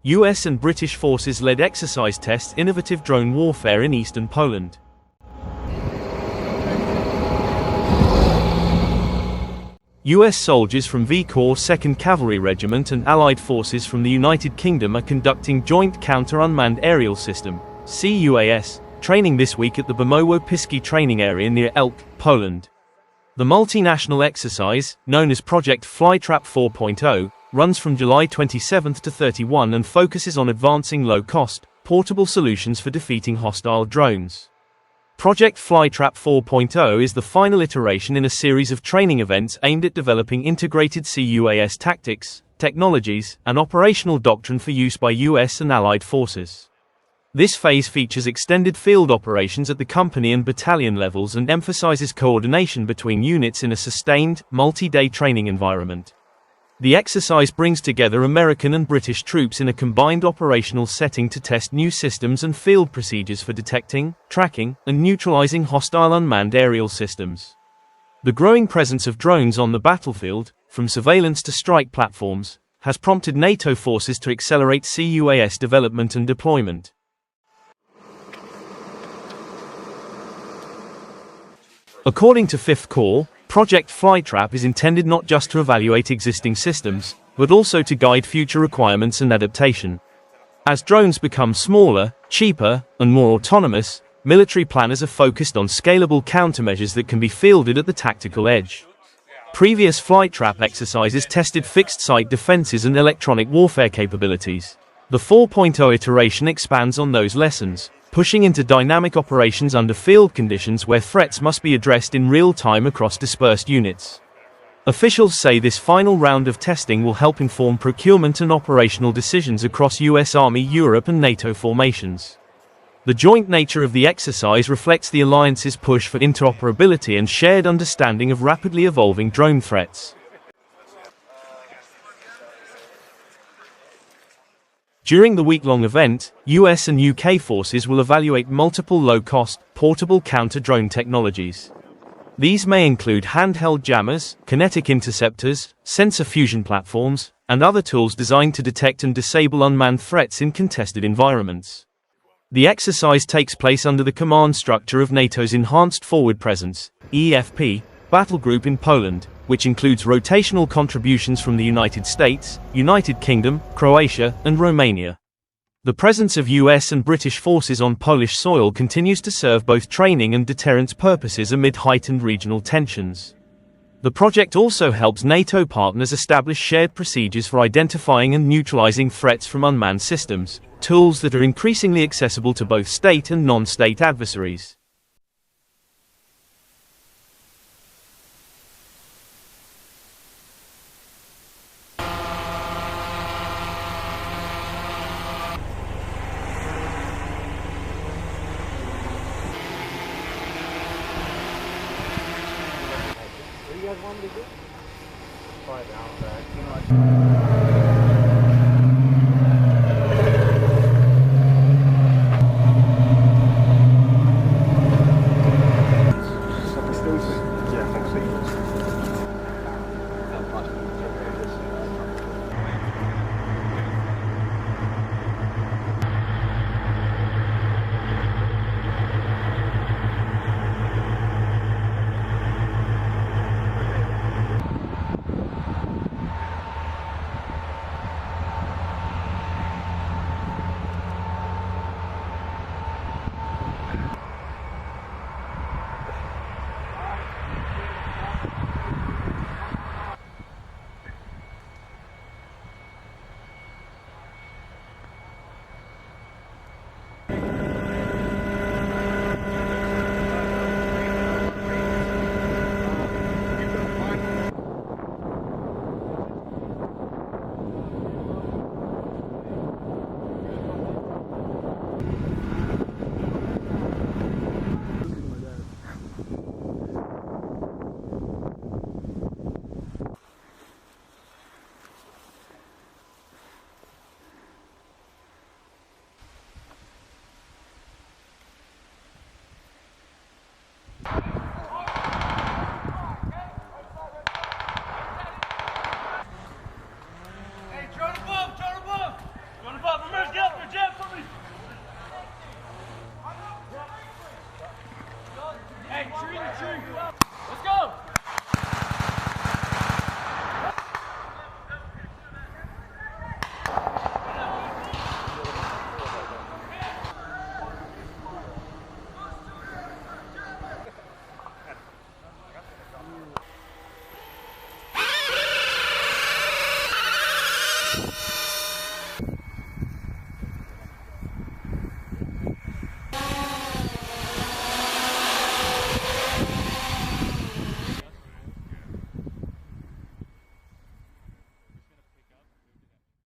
US and British forces led exercise tests innovative drone warfare in eastern Poland. US soldiers from V Corps 2nd Cavalry Regiment and Allied forces from the United Kingdom are conducting Joint Counter-Unmanned Aerial System (C-UAS) training this week at the Bemowo Piskie Training Area near Elk, Poland. The multinational exercise, known as Project Flytrap 4.0, runs from July 27 to 31 and focuses on advancing low-cost, portable solutions for defeating hostile drones. Project Flytrap 4.0 is the final iteration in a series of training events aimed at developing integrated C-UAS tactics, technologies, and operational doctrine for use by US and Allied forces. This phase features extended field operations at the company and battalion levels and emphasizes coordination between units in a sustained, multi-day training environment. The exercise brings together American and British troops in a combined operational setting to test new systems and field procedures for detecting, tracking, and neutralizing hostile unmanned aerial systems. The growing presence of drones on the battlefield, from surveillance to strike platforms, has prompted NATO forces to accelerate C-UAS development and deployment. According to 5th Corps, Project Flytrap is intended not just to evaluate existing systems, but also to guide future requirements and adaptation. As drones become smaller, cheaper, and more autonomous, military planners are focused on scalable countermeasures that can be fielded at the tactical edge. Previous Flytrap exercises tested fixed-site defenses and electronic warfare capabilities. The 4.0 iteration expands on those lessons, pushing into dynamic operations under field conditions where threats must be addressed in real time across dispersed units. Officials say this final round of testing will help inform procurement and operational decisions across US Army Europe and NATO formations. The joint nature of the exercise reflects the alliance's push for interoperability and shared understanding of rapidly evolving drone threats. During the week-long event, US and UK forces will evaluate multiple low-cost, portable counter-drone technologies. These may include handheld jammers, kinetic interceptors, sensor fusion platforms, and other tools designed to detect and disable unmanned threats in contested environments. The exercise takes place under the command structure of NATO's Enhanced Forward Presence (EFP) battle group in Poland, which includes rotational contributions from the United States, United Kingdom, Croatia, and Romania. The presence of US and British forces on Polish soil continues to serve both training and deterrence purposes amid heightened regional tensions. The project also helps NATO partners establish shared procedures for identifying and neutralizing threats from unmanned systems, tools that are increasingly accessible to both state and non-state adversaries. What do you guys want me to do? Probably down back.